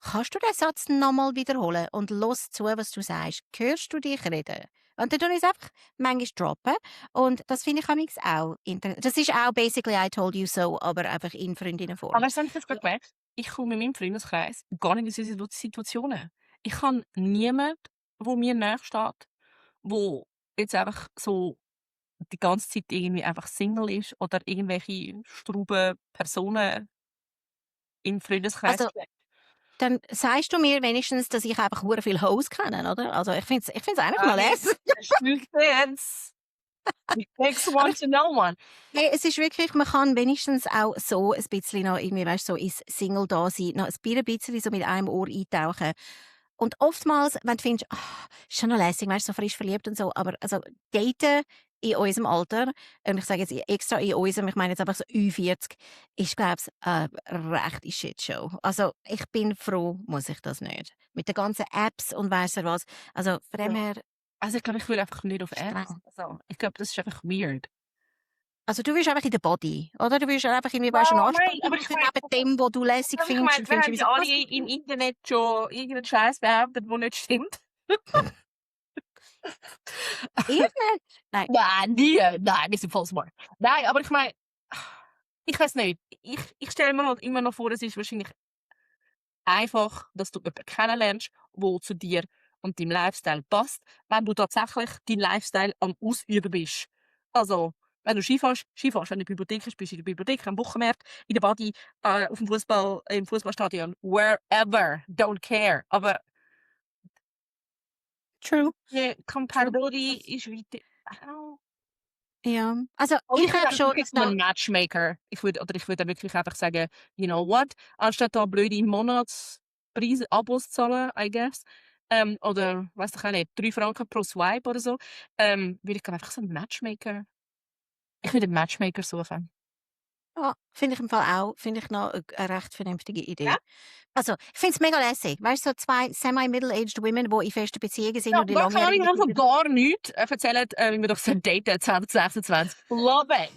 «Kannst du den Satz nochmal wiederholen und los zu, was du sagst? Hörst du dich reden?» Und dann tue ich es einfach manchmal droppen. Und das finde ich amigs auch das ist auch basically «I told you so», aber einfach in Freundinnenform. aber weißt du, was ich jetzt grad gemerkt? Ich komme in meinem Freundeskreis gar nicht in solche Situationen. Ich habe niemand, wo mir nachsteht, wo jetzt einfach so die ganze Zeit irgendwie einfach Single ist oder irgendwelche strauben Personen im Freundeskreis Also, hat. dann sagst du mir wenigstens, dass ich einfach hure viele Hoes kenne, oder? Also, ich finde es eigentlich noch Nein, lässig. das stimmt jetzt. It takes Aber one to know one. hey, es ist wirklich, man kann wenigstens auch so ein bisschen noch irgendwie, weißt du, so ins Single-Dasein noch ein bisschen so mit einem Ohr eintauchen. Und oftmals, wenn du findest, ist schon noch lässig, weißt du, so frisch verliebt und so, aber also daten in unserem Alter, und ich sage jetzt extra in unserem, ich meine jetzt einfach so Ü40, ist, glaube ich, eine rechte Shitshow. Also ich bin froh, muss ich das nicht. Mit den ganzen Apps und weiss ja was. Also von dem Ja. her Also, ich glaube, ich will einfach nicht auf Apps. streng. Also, ich glaube, das ist einfach weird. Also du willst einfach in der Body, oder? Du willst einfach irgendwie, Ja, weißt du, einen nein, Anspruch aber ich machen meine, neben dem, was du lässig aber ich findest meine, und wir findest haben irgendwie ja so, alle was? im Internet schon irgendeinen Scheiß behauptet, der nicht stimmt. Ich nicht. Nein. Nein, nie. Nein, wir sind voll smart. Nein, aber ich meine, ich weiß nicht. Ich stelle mir halt immer noch vor, es ist wahrscheinlich einfach, dass du jemanden kennenlernst, der zu dir und deinem Lifestyle passt, wenn du tatsächlich deinen Lifestyle am Ausüben bist. Also, wenn du Skifährst, Skifährst. Wenn du in der Bibliothek bist du in der Bibliothek, am Wochenmarkt, in der Body, auf dem Fußball, im Fußballstadion, wherever, don't care. Aber True. die True. Compatibility ist weiter. Oh. Ja. Also, Und ich ich bin glaube schon, wirklich dass so da ein Matchmaker. Ich würde wirklich einfach sagen, you know what, anstatt da blöde Monatspreise, Abos zu zahlen, I guess, oder weiss doch auch nicht, 3 Franken pro Swipe oder so, würde ich einfach so 'n Matchmaker ich würde 'n Matchmaker suchen. ja, finde ich im Fall auch finde ich noch 'ne recht vernünftige Ja? Idee. Also, ich finde es mega lässig. Weißt du, so 2 semi-middle-aged Women, die in festen Beziehungen sind Ja, und in gar keine Ahnung, langjährigen haben von Beziehungen. gar nichts, erzählen, wie wir doch daten 2026. Love it.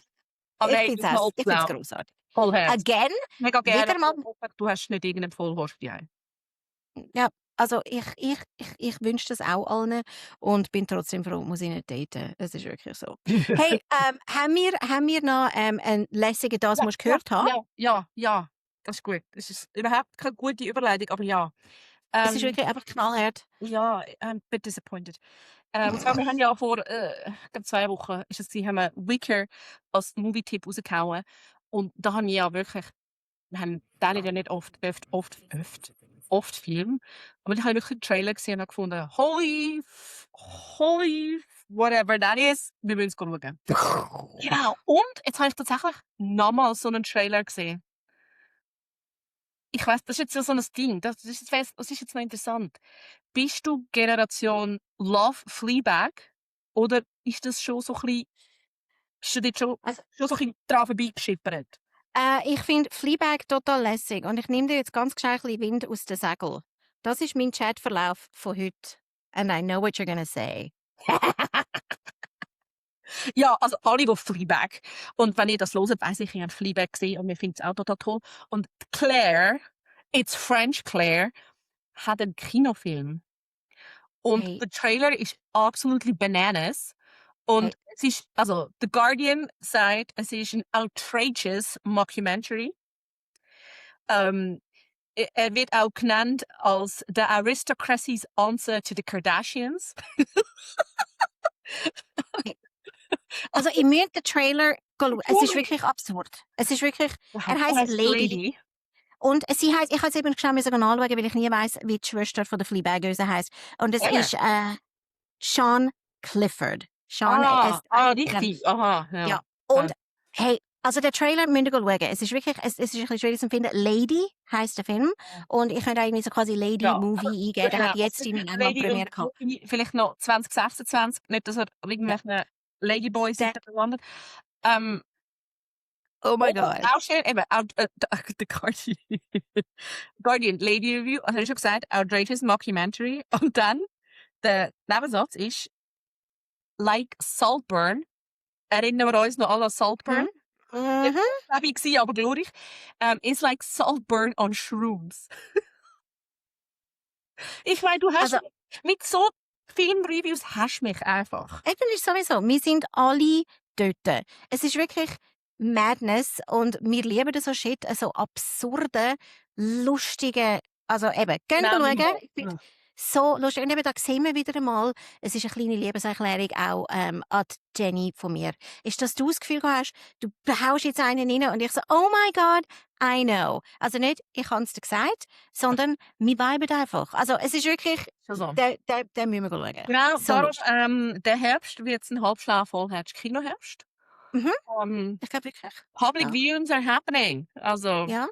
Aber Ich hey, finde du es Holzfrau, grossartig. voll Herz. Again, Mega gerne, wieder mal aber hoffe, du hast nicht irgendeinen Vollhorst daheim. ja, also ich wünsche das auch allen und bin trotzdem froh, muss ich nicht daten. Es ist wirklich so. Hey, haben wir noch, einen lässigen «Das Ja, musst du ja, gehört haben»? ja, ja, ja, das ist gut. Das ist überhaupt keine gute Überleitung, aber ja. Es ist Ähm, wirklich einfach knallhart. ja, bit disappointed. Und zwar, wir haben ja vor, ich glaube 2 Wochen ist es gewesen, haben wir «Wicker» als Movie-Tipp rausgehauen und da habe ich ja wirklich wir haben teilen ja nicht oft Film, aber da habe ich wirklich 'n Trailer gesehen und habe gefunden: Holy whatever that is, wir müssen's schauen. Genau, und jetzt habe ich tatsächlich nochmals so 'nen Trailer gesehen. Ich weiss, das ist jetzt so 'n Ding, das ist jetzt noch interessant. Bist du Generation Love Fleabag oder ist das schon so 'n bisschen bist du dort Also, schon so 'n bisschen dran vorbeigeschippert? ich finde Fleabag total lässig und ich nehme dir jetzt ganz gescheit ein bisschen Wind aus den Segeln. Das ist mein Chatverlauf von heute. And I know what you're gonna say. Ja, also alle, die Fleabag und wenn ihr das hört, weiss ich habe Fleabag gesehen und wir finden's auch total toll. Und Claire, it's French Claire, hat 'n Kinofilm und Hey, der Trailer ist absolutely bananas hey, und es ist also The Guardian sagt, es ist 'n outrageous Mockumentary. Ähm, er wird auch genannt als „The Aristocracy's Answer to the Kardashians." hey. Also, ich müsst den Trailer schauen. Es ist wirklich absurd. Es ist wirklich er Er heisst heisst «Lady». Lady. Und sie heisst ich habe es eben schnell anschauen, weil ich nie weiss, wie die Schwester von der Fleabag heisst. Und es Ehrlich? ist, Sian Clifford. Sian, es Richtig. Aha, ja. ja. Und hey, also der Trailer müsst ihr schauen. Es ist wirklich es ist ein bisschen schwierig zu finden. «Lady» heisst der Film und ich könnte irgendwie so quasi «Lady Ja, Movie» eingeben. Der genau. hat jetzt in England Lady und Premiere gehabt. Movie vielleicht noch 2026, nicht, dass er Ja, irgendwelchen Ladyboys der landet. Ähm, oh my oder god. auch schön, eben, The Guardian. Guardian Lady Review, also habe ich schon gesagt, outrageous Mockumentary. Und dann, der Nebensatz ist, like Saltburn. Erinnern wir uns noch alle an Saltburn? Mhm. Mhm. Nicht gewesen, aber glorreich. It's like Saltburn on Shrooms. Ich meine, du hast Also, mit so Filmreviews hast mich einfach. eben ist sowieso, wir sind alle dort. Es ist wirklich Madness und wir lieben so Shit, so absurde, lustige also eben, geht Genau mein schauen. Ding. Ich finde so lustig. Und eben da sehen wir wieder einmal, es ist eine kleine Liebeserklärung auch an die Jenny von mir. Ist, dass du das Gefühl hast, du haust jetzt einen rein und ich so, oh my God, I know. Also nicht, ich habe es dir gesagt, sondern wir viben einfach. Also es ist wirklich, Schon so. der müssen wir schauen. Genau, So darum, lustig. der Herbst wird ein Halbschlag Vollherbst, Kinoherbst. Mhm. Ähm, Ich glaube wirklich. Public Ja. Viewings are happening. Also, Ja.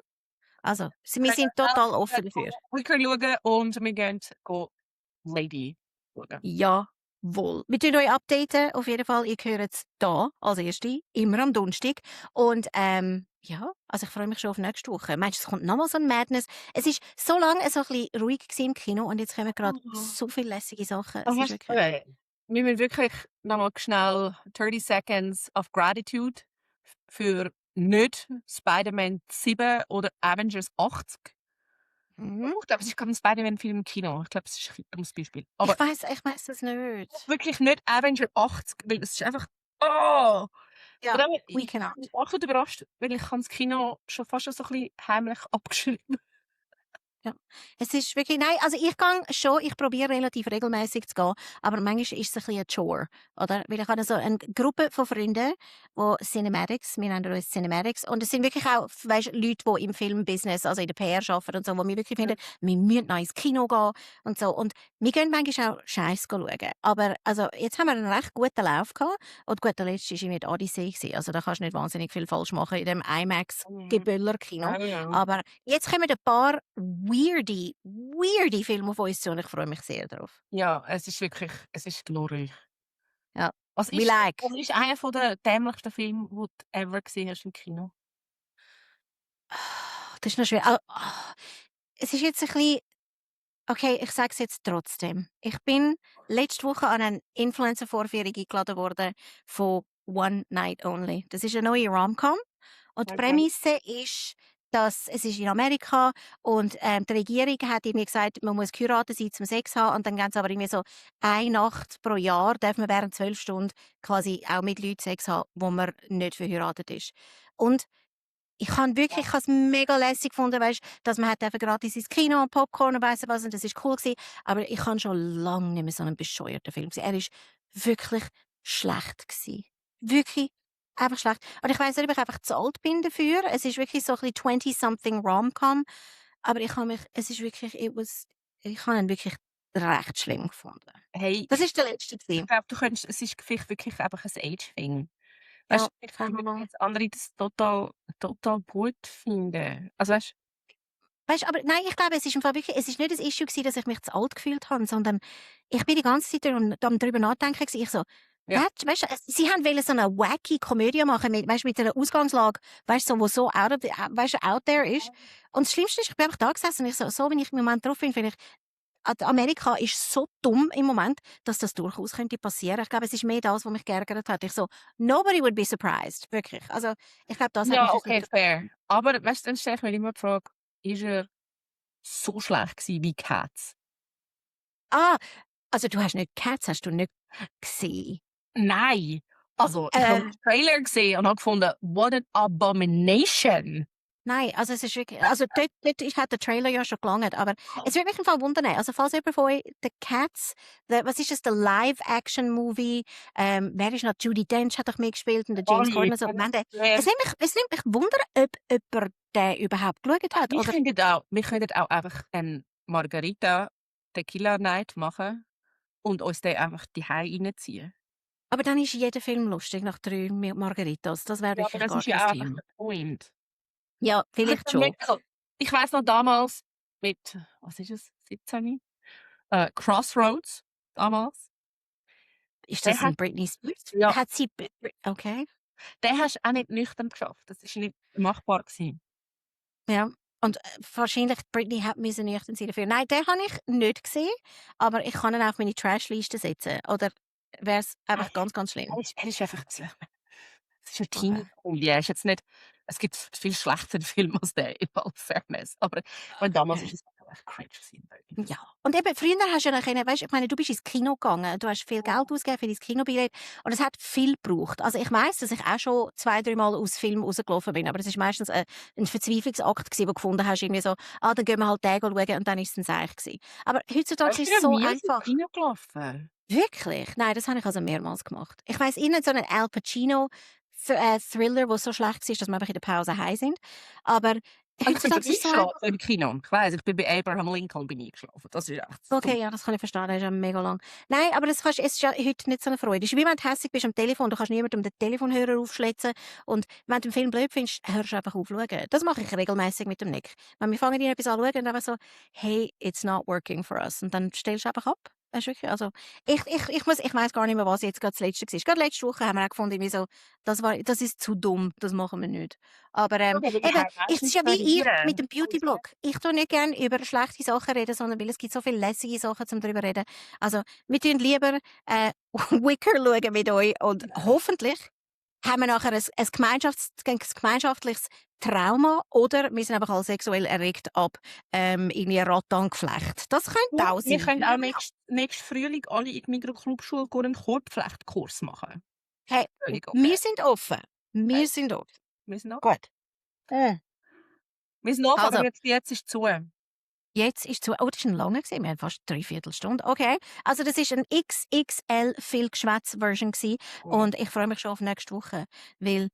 Also, wir wir sind können total offen dafür. Wicker schauen und wir gehen Lady schauen. Jawohl. Wir tun euch updaten. Auf jeden Fall, ihr hört es da als Erste, immer am Donnerstag. Und ja, also ich freue mich schon auf nächste Woche. Meinst du, es kommt nochmal so ein Madness? Es ist so lange so ein bisschen ruhig gewesen im Kino und jetzt kommen gerade so viele lässige Sachen. Es ist wirklich... Okay. Wir müssen wirklich nochmal schnell 30 Seconds of Gratitude für nicht Spider-Man 7 oder Avengers 80. Mhm. Ich glaube, es ist gerade ein Spider-Man-Film im Kino. Ich glaube, es ist ein dummes Beispiel. Aber Ich weiß das nicht. wirklich nicht Avenger 80, weil es ist einfach oh! Ja, Und dann, we ich cannot. bin auch überrascht, weil ich habe das Kino schon fast so ein bisschen heimlich abgeschrieben. Ja. Es ist wirklich, nein, also ich probiere relativ regelmäßig zu gehen, aber manchmal ist es ein bisschen ein Chore, oder? Weil ich habe so eine Gruppe von Freunden, die Cinematics, wir nennen uns Cinematics, und es sind wirklich auch, weißt, Leute, die im Filmbusiness, also in der PR arbeiten und so, wo wir wirklich finden, wir müssen noch ins Kino gehen und so. Und wir gehen manchmal auch Scheiß schauen. Aber also, jetzt haben wir einen recht guten Lauf gehabt. Und gut, der letzte war irgendwie die Odyssey gewesen. Also da kannst du nicht wahnsinnig viel falsch machen in dem IMAX-Gebüller-Kino. Ja. Aber jetzt kommen ein paar weirde Filme auf uns zu und ich freue mich sehr drauf. Ja, es ist glorreich. Ja, Was we ist like. was ist einer von der dämlichsten Filme, wo du ever gesehen hast im Kino? Das ist noch schwer. Es ist jetzt ein bisschen, okay, ich sage es jetzt trotzdem. Ich bin letzte Woche an eine Influencer-Vorführung eingeladen worden von One Night Only. Das ist eine neue Rom-Com. Und die Okay. Prämisse ist, dass es ist in Amerika und die Regierung hat irgendwie gesagt, man muss geheiratet sein zum Sex haben und dann gehen sie aber irgendwie so eine Nacht pro Jahr darf man während 12 Stunden quasi auch mit Leuten Sex haben, wo man nicht verheiratet ist. Und ich habe es mega lässig gefunden, weißt, dass man hat einfach gratis ins Kino und Popcorn und weiss was und das ist cool gewesen. Aber ich habe schon lange nicht mehr so einen bescheuerten Film gesehen. Er ist wirklich schlecht gewesen. Wirklich einfach schlecht. Und ich weiss nicht, ob ich einfach zu alt bin dafür. Es ist wirklich so ein bisschen 20-something Rom-Com. Aber es ist wirklich, ich habe ihn wirklich recht schlimm gefunden. Hey, Das ist der letzte ich gewesen. glaube, es ist vielleicht wirklich einfach ein Age-Thing. Ja, Weißt du, vielleicht sagen wir würden mal. jetzt andere das total gut finden. Also weißt Weißt, aber nein, ich glaube, es ist im Fall wirklich, es ist nicht das Issue gewesen, dass ich mich zu alt gefühlt habe, sondern ich bin die ganze Zeit darüber nachdenken gewesen. Ich so, ja. weißt du, sie haben wollen so eine wacky Komödie machen mit einer Ausgangslage, weißt du, so, wo so out there ist. Und das Schlimmste ist, ich bin einfach da gesessen und ich so wie ich im Moment drauf bin, finde ich, Amerika ist so dumm im Moment, dass das durchaus könnte passieren. Ich glaube, es ist mehr das, was mich geärgert hat. Ich so, nobody would be surprised, wirklich. Also, ich glaube, das hat mich Ja, ein okay, bisschen. fair. Aber weißt du, dann stelle ich mir immer die Frage, ist er so schlecht gewesen wie Cats? Also du hast nicht Cats, hast du nicht gesehen? Nein! Also, ich habe Äh, den Trailer gesehen und habe gefunden, what an abomination! nein, also es ist wirklich, also dort hat der Trailer ja schon gelangt, aber es würde mich im Fall wundern, also falls jemand von euch The Cats, was ist das, der Live-Action-Movie, wer ist noch, Judi Dench hat doch mitgespielt und der James Corden, also, es nimmt mich Wunder, ob jemand den überhaupt geschaut hat, oder? Wir könnten auch einfach eine Margarita Tequila Night machen und uns den einfach die reinziehen. Aber dann ist jeder Film lustig nach 3 Margaritas, das wäre Ja, aber wirklich das gar ist kein ja auch einfach Thema. der Point. Ja, vielleicht schon. Ich weiss noch damals mit, was ist es, 17? Crossroads damals. Ist Den das hast ein Britney Spears? ja, Hat sie, okay. den hast du auch nicht nüchtern geschafft. Das ist nicht machbar gewesen. Ja, und, wahrscheinlich Britney hat müssen nüchtern sein dafür. Nein, den habe ich nicht gesehen, aber ich kann ihn auf meine Trashliste setzen. Oder wäre es einfach ganz, ganz schlimm? Er ist einfach es ist 'ne Okay. Teenie-Komödie. Er ist jetzt nicht es gibt viel schlechtere Filme als der, in all Fairness. Aber ich meine, damals ist es auch echt cringe gewesen. Ja. Und eben, früher hast du ja noch können, weißt, ich meine, du bist ins Kino gegangen, du hast viel Geld ausgegeben für dein Kinobillett und es hat viel gebraucht. Also ich weiss, dass ich auch schon 2, 3 Mal aus Film rausgelaufen bin, aber das ist meistens ein Verzweiflungsakt gewesen, wo du gefunden hast, irgendwie so, dann gehen wir halt den schauen und dann ist es ein Seich gewesen. Aber heutzutage ist es so einfach. Kino gelaufen? Wirklich? Nein, das habe ich also mehrmals gemacht. Ich weiss, irgend so 'nen Al Pacino Thriller, der so schlecht war, dass wir einfach in der Pause heim sind. Aber Also, ich bin heutzutage ist es so eingeschlafen einfach. im Kino. Ich weiss, ich bin bei Abraham Lincoln eingeschlafen. Das ist echt dumm. Okay, ja, das kann ich verstehen, der ist ja mega lang. Nein, aber es ist ja heute nicht so 'ne Freude. Es ist wie wenn du hässig bist am Telefon, du kannst niemandem den Telefonhörer aufschlitzen und wenn du den Film blöd findest, hörst du einfach auf schauen. Das mache ich regelmäßig mit dem Nick. Wenn wir fangen irgendetwas an schauen und einfach so: «Hey, it's not working for us.» Und dann stellst du einfach ab. Das ist wirklich, also, ich weiss gar nicht mehr, was jetzt grad das Letzte war. Grad letzte Woche haben wir auch gefunden, irgendwie so, das ist zu dumm, das machen wir nicht. Aber, Ja, weil die eben, haben es ist meistens ja wie ich reagieren. mit dem Beauty-Blog. Ich tue nicht gerne über schlechte Sachen reden, sondern weil es gibt so viele lässige Sachen zum drüber reden. Also, wir tun lieber, Wicker schauen mit euch und hoffentlich haben wir nachher ein gemeinschaftliches Trauma oder wir sind einfach alle sexuell erregt ab, irgendwie Rattan-Geflecht. Das könnte auch Wir sein. können auch nächsten Frühling alle in die Mikroclubschule einen Korbflechtkurs machen. Hey, Völlig okay. wir sind offen. Wir sind offen. Wir sind offen. Gut. Wir sind offen, Also, aber jetzt ist zu. Jetzt ist zu. Oh, das war ein langer gewesen. Wir haben fast 3/4 Stunde. Okay. Also, das ist eine XXL viel Geschwätz-Version gewesen. Wow. Und ich freue mich schon auf nächste Woche, weil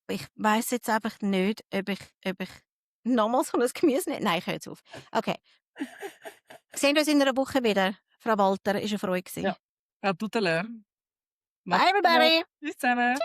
ich weiss jetzt einfach nicht, ob ich nochmal so ein Gemüse nicht. Nein, ich höre jetzt auf. Okay. Sehen wir uns in einer Woche wieder. Frau Walter, ist eine Freude gewesen. Ja. À tout à l'heure. Bye, everybody! Tschüss zusammen.